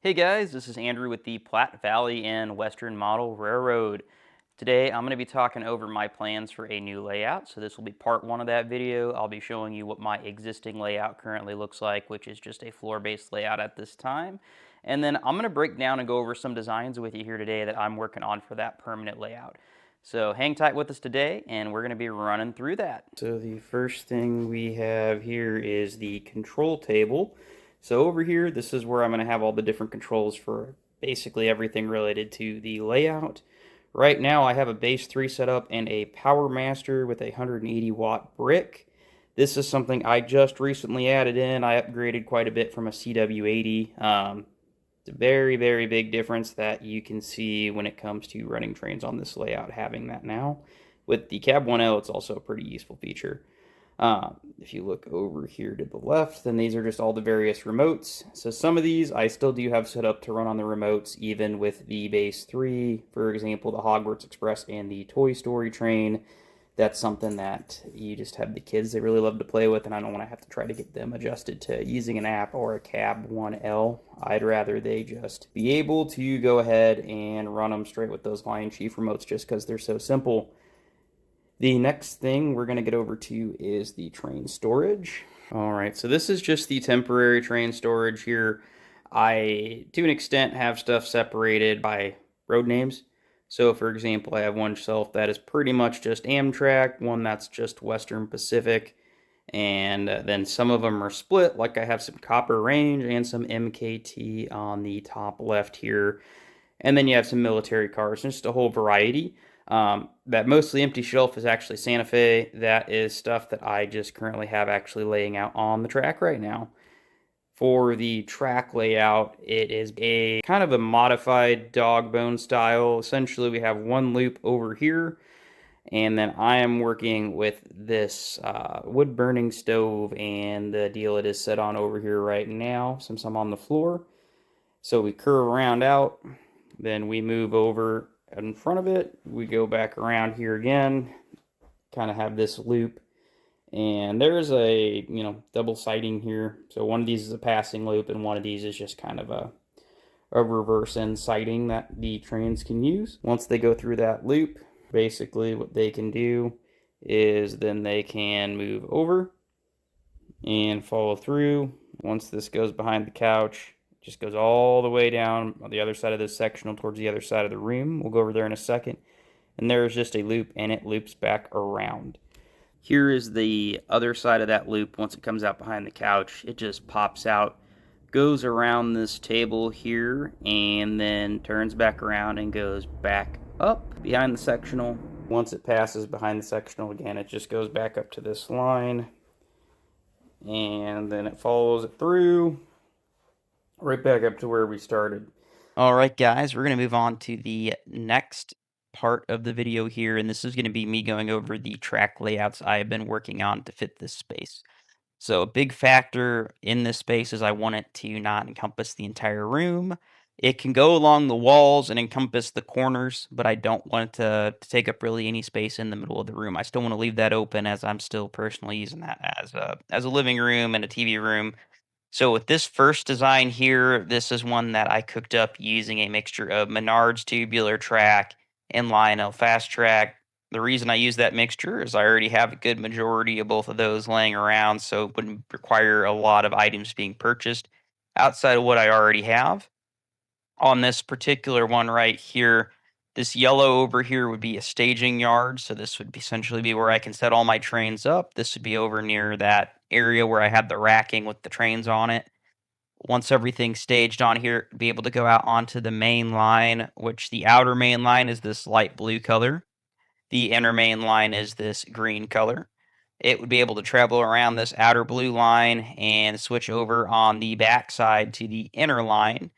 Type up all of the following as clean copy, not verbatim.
Hey guys, this is Andrew with the Platte Valley and Western Model Railroad. Today I'm going to be talking over my plans for a new layout. So this will be part one of that video. I'll be showing you what my existing layout currently looks like, which is just a floor-based layout at this time. And then I'm going to break down and go over some designs with you here today that I'm working on for that permanent layout. So hang tight with us today and we're going to be running through that. So the first thing we have here is the control table. So over here, this is where I'm going to have all the different controls for basically everything related to the layout. Right now, I have a base 3 set up and a Power Master with a 180 watt brick. This is something I just recently added in. I upgraded quite a bit from a CW80. It's a very, very big difference that you can see when it comes to running trains on this layout, having that now. With the Cab 1L, it's also a pretty useful feature. If you look over here to the left, then these are just all the various remotes. So some of these I still do have set up to run on the remotes, even with the base 3. For example, the Hogwarts Express and the Toy Story train. That's something that you just have the kids they really love to play with, and I don't want to have to try to get them adjusted to using an app or a Cab 1L. I'd rather they just be able to go ahead and run them straight with those Lion Chief remotes just because they're so simple. The next thing we're going to get over to is the train storage. All right, so this is just the temporary train storage here. I, to an extent, have stuff separated by road names. So, for example, I have one shelf that is pretty much just Amtrak, one that's just Western Pacific, and then some of them are split, like I have some Copper Range and some MKT on the top left here. And then you have some military cars, just a whole variety. That mostly empty shelf is actually Santa Fe. That is stuff that I just currently have actually laying out on the track right now. For the track layout, it is a kind of a modified dog bone style. Essentially, we have one loop over here, and then I am working with this wood burning stove, and the deal it is set on over here right now since I'm on the floor. So we curve around out, then we move over in front of it, we go back around here again, kind of have this loop, and there's a double siding here. So one of these is a passing loop and one of these is just kind of a reverse end siding that the trains can use. Once they go through that loop, basically what they can do is then they can move over and follow through. Once this goes behind the couch, just goes all the way down on the other side of this sectional towards the other side of the room. We'll go over there in a second. And there's just a loop, and it loops back around. Here is the other side of that loop. Once it comes out behind the couch, it just pops out, goes around this table here, and then turns back around and goes back up behind the sectional. Once it passes behind the sectional again, it just goes back up to this line, and then it follows it through right back up to where we started. All right, guys, we're going to move on to the next part of the video here, and this is going to be me going over the track layouts I have been working on to fit this space. So a big factor in this space is I want it to not encompass the entire room. It can go along the walls and encompass the corners, but I don't want it to take up really any space in the middle of the room. I still want to leave that open as I'm still personally using that as a living room and a TV room. So with this first design here, this is one that I cooked up using a mixture of Menards tubular track and Lionel FasTrack. The reason I use that mixture is I already have a good majority of both of those laying around, so it wouldn't require a lot of items being purchased outside of what I already have. On this particular one right here, this yellow over here would be a staging yard, so this would essentially be where I can set all my trains up. This would be over near that area where I had the racking with the trains on it. Once everything's staged on here, be able to go out onto the main line, which the outer main line is this light blue color. The inner main line is this green color. It would be able to travel around this outer blue line and switch over on the back side to the inner line.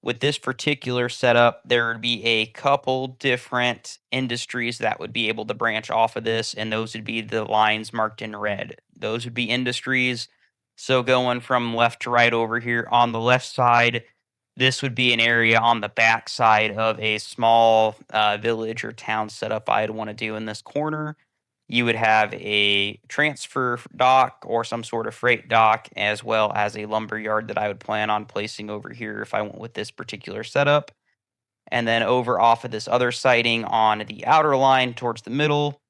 With this particular setup, there would be a couple different industries that would be able to branch off of this, and those would be the lines marked in red. Those would be industries. So going from left to right over here on the left side, this would be an area on the back side of a small village or town setup I'd want to do in this corner. You would have a transfer dock or some sort of freight dock, as well as a lumber yard that I would plan on placing over here if I went with this particular setup. And then over off of this other siding on the outer line towards the middle,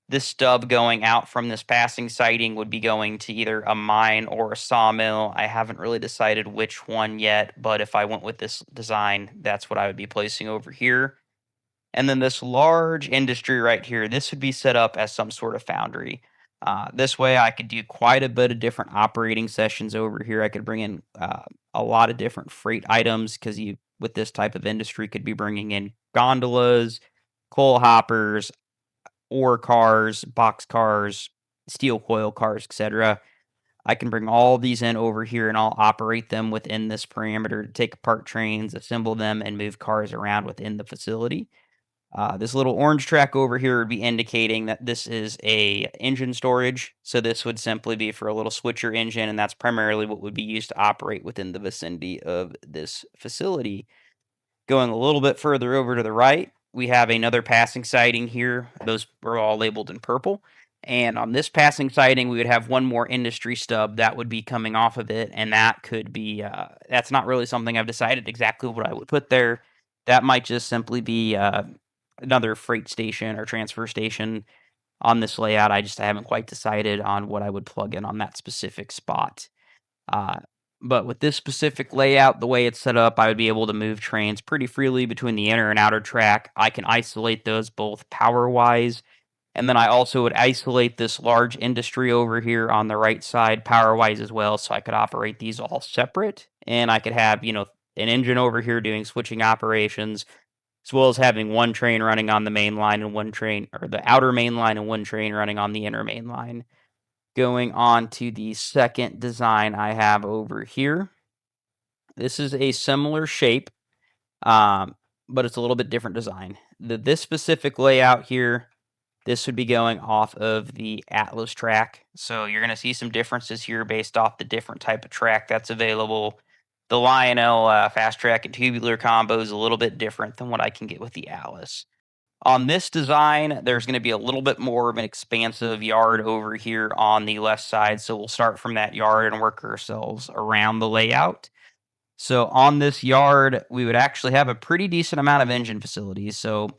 this stub going out from this passing siding would be going to either a mine or a sawmill. I haven't really decided which one yet, but if I went with this design, that's what I would be placing over here. And then this large industry right here, this would be set up as some sort of foundry. This way, I could do quite a bit of different operating sessions over here. I could bring in a lot of different freight items because you, with this type of industry, could be bringing in gondolas, coal hoppers, ore cars, box cars, steel coil cars, etc. I can bring all these in over here and I'll operate them within this parameter to take apart trains, assemble them, and move cars around within the facility. This little orange track over here would be indicating that this is a engine storage. So this would simply be for a little switcher engine, and that's primarily what would be used to operate within the vicinity of this facility. Going a little bit further over to the right, we have another passing siding here. Those were all labeled in purple. And on this passing siding, we would have one more industry stub that would be coming off of it. And that could be, that's not really something I've decided exactly what I would put there. That might just simply be another freight station or transfer station on this layout. I haven't quite decided on what I would plug in on that specific spot. Uh, but with this specific layout, the way it's set up, I would be able to move trains pretty freely between the inner and outer track. I can isolate those both power-wise, and then I also would isolate this large industry over here on the right side power-wise as well, so I could operate these all separate. And I could have, an engine over here doing switching operations, as well as having one train running on the main line and one train, or the outer main line and one train running on the inner main line. Going on to the second design I have over here. This is a similar shape, but it's a little bit different design. This specific layout here, this would be going off of the Atlas track. So you're going to see some differences here based off the different type of track that's available. The Lionel FasTrack and tubular combo is a little bit different than what I can get with the Atlas. On this design, there's going to be a little bit more of an expansive yard over here on the left side. So we'll start from that yard and work ourselves around the layout. So on this yard, we would actually have a pretty decent amount of engine facilities. So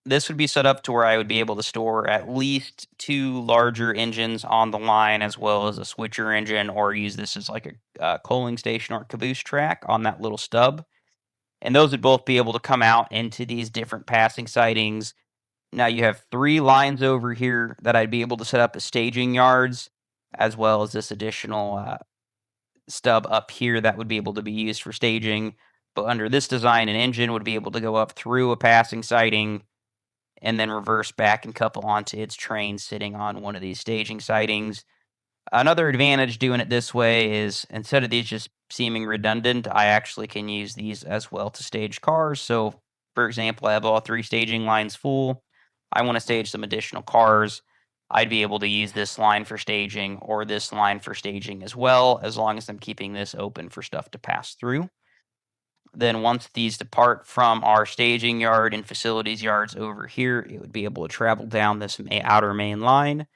this would be set up to where I would be able to store at least 2 larger engines on the line, as well as a switcher engine, or use this as like a coaling station or caboose track on that little stub. And those would both be able to come out into these different passing sidings. Now you have 3 lines over here that I'd be able to set up as staging yards, as well as this additional stub up here that would be able to be used for staging. But under this design, an engine would be able to go up through a passing siding and then reverse back and couple onto its train sitting on one of these staging sidings. Another advantage doing it this way is instead of these just seeming redundant, I actually can use these as well to stage cars. So, for example, I have all 3 staging lines full. I want to stage some additional cars. I'd be able to use this line for staging or this line for staging as well, as long as I'm keeping this open for stuff to pass through. Then once these depart from our staging yard and facilities yards over here, it would be able to travel down this outer main line.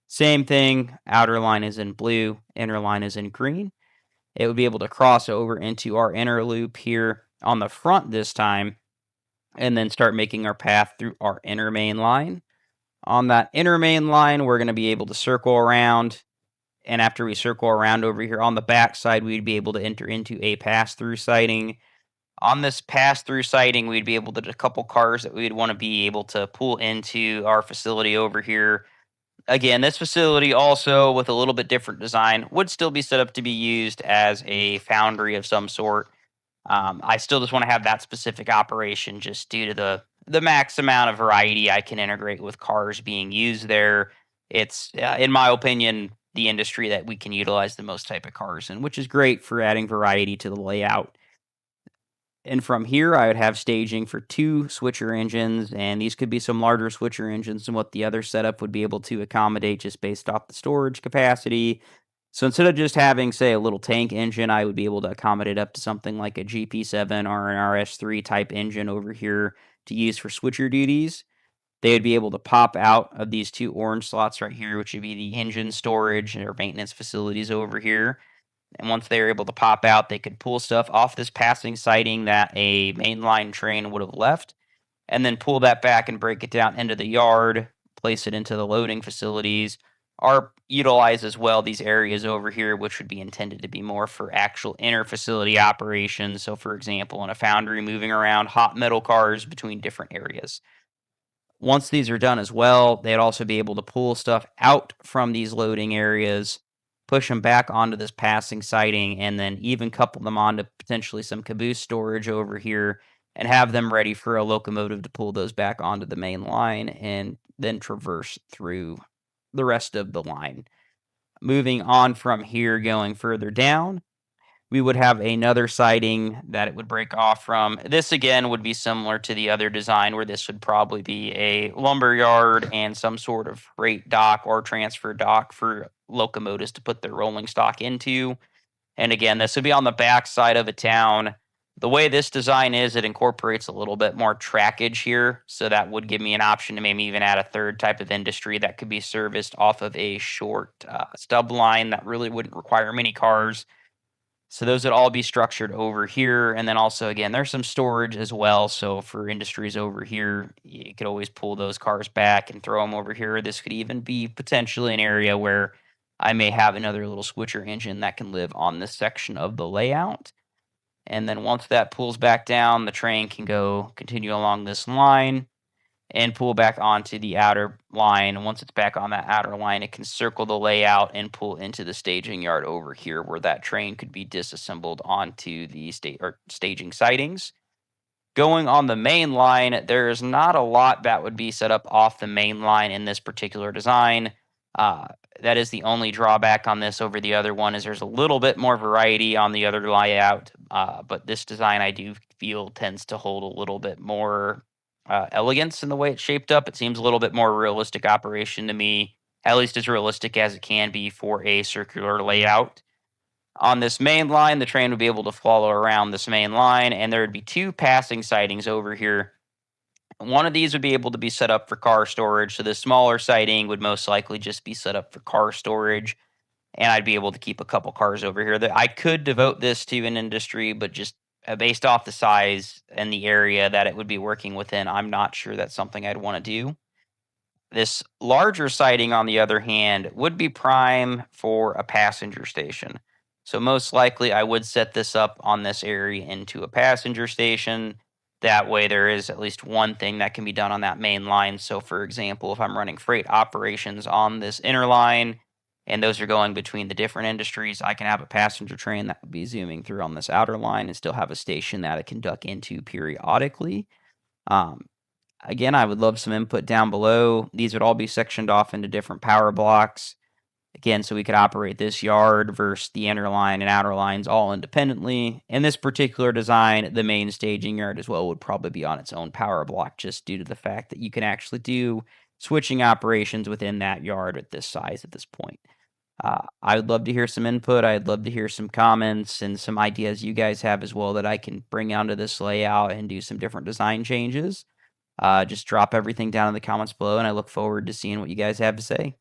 Same thing, outer line is in blue, inner line is in green. It would be able to cross over into our inner loop here on the front this time, and then start making our path through our inner main line. On that inner main line, we're going to be able to circle around, and after we circle around over here on the back side, we'd be able to enter into a pass-through siding. On this pass-through siding, we'd be able to decouple cars that we'd want to be able to pull into our facility over here. Again, this facility also, with a little bit different design, would still be set up to be used as a foundry of some sort. I still just want to have that specific operation just due to the max amount of variety I can integrate with cars being used there. It's, in my opinion, the industry that we can utilize the most type of cars in, which is great for adding variety to the layout. And from here, I would have staging for 2 switcher engines, and these could be some larger switcher engines than what the other setup would be able to accommodate just based off the storage capacity. So instead of just having, say, a little tank engine, I would be able to accommodate up to something like a GP7 or an RS3 type engine over here to use for switcher duties. they would be able to pop out of these two orange slots right here, which would be the engine storage or maintenance facilities over here. And once they're able to pop out, they could pull stuff off this passing siding that a mainline train would have left, and then pull that back and break it down into the yard, place it into the loading facilities, or utilize as well these areas over here, which would be intended to be more for actual inter-facility operations. So, for example, in a foundry, moving around hot metal cars between different areas. Once these are done as well, they'd also be able to pull stuff out from these loading areas, push them back onto this passing siding, and then even couple them onto potentially some caboose storage over here and have them ready for a locomotive to pull those back onto the main line and then traverse through the rest of the line. Moving on from here, going further down, we would have another siding that it would break off from. This again would be similar to the other design, where this would probably be a lumber yard and some sort of freight dock or transfer dock for locomotives to put their rolling stock into. And again, this would be on the back side of a town. The way this design is, it incorporates a little bit more trackage here. So that would give me an option to maybe even add a third type of industry that could be serviced off of a short stub line that really wouldn't require many cars. So those would all be structured over here. And then also, again, there's some storage as well. So for industries over here, you could always pull those cars back and throw them over here. This could even be potentially an area where I may have another little switcher engine that can live on this section of the layout. And then once that pulls back down, the train can go continue along this line and pull back onto the outer line. And once it's back on that outer line, it can circle the layout and pull into the staging yard over here, where that train could be disassembled onto the staging sidings. Going on the main line, there's not a lot that would be set up off the main line in this particular design. That is the only drawback on this over the other one, is there's a little bit more variety on the other layout, but this design I do feel tends to hold a little bit more elegance in the way it's shaped up. It seems a little bit more realistic operation to me, at least as realistic as it can be for a circular layout. On this main line, the train would be able to follow around this main line, and there would be two passing sidings over here. One of these would be able to be set up for car storage, so the smaller siding would most likely just be set up for car storage, and I'd be able to keep a couple cars over here. That I could devote this to an industry, but just based off the size and the area that it would be working within, I'm not sure that's something I'd want to do. This larger siding, on the other hand, would be prime for a passenger station. So most likely I would set this up on this area into a passenger station. That way there is at least one thing that can be done on that main line. So for example, if I'm running freight operations on this inner line and those are going between the different industries, I can have a passenger train that would be zooming through on this outer line and still have a station that it can duck into periodically. Again, I would love some input down below. These would all be sectioned off into different power blocks. Again, so we could operate this yard versus the inner line and outer lines all independently. In this particular design, the main staging yard as well would probably be on its own power block, just due to the fact that you can actually do switching operations within that yard at this size at this point. I would love to hear some input. I'd love to hear some comments and some ideas you guys have as well that I can bring onto this layout and do some different design changes. Just drop everything down in the comments below, and I look forward to seeing what you guys have to say.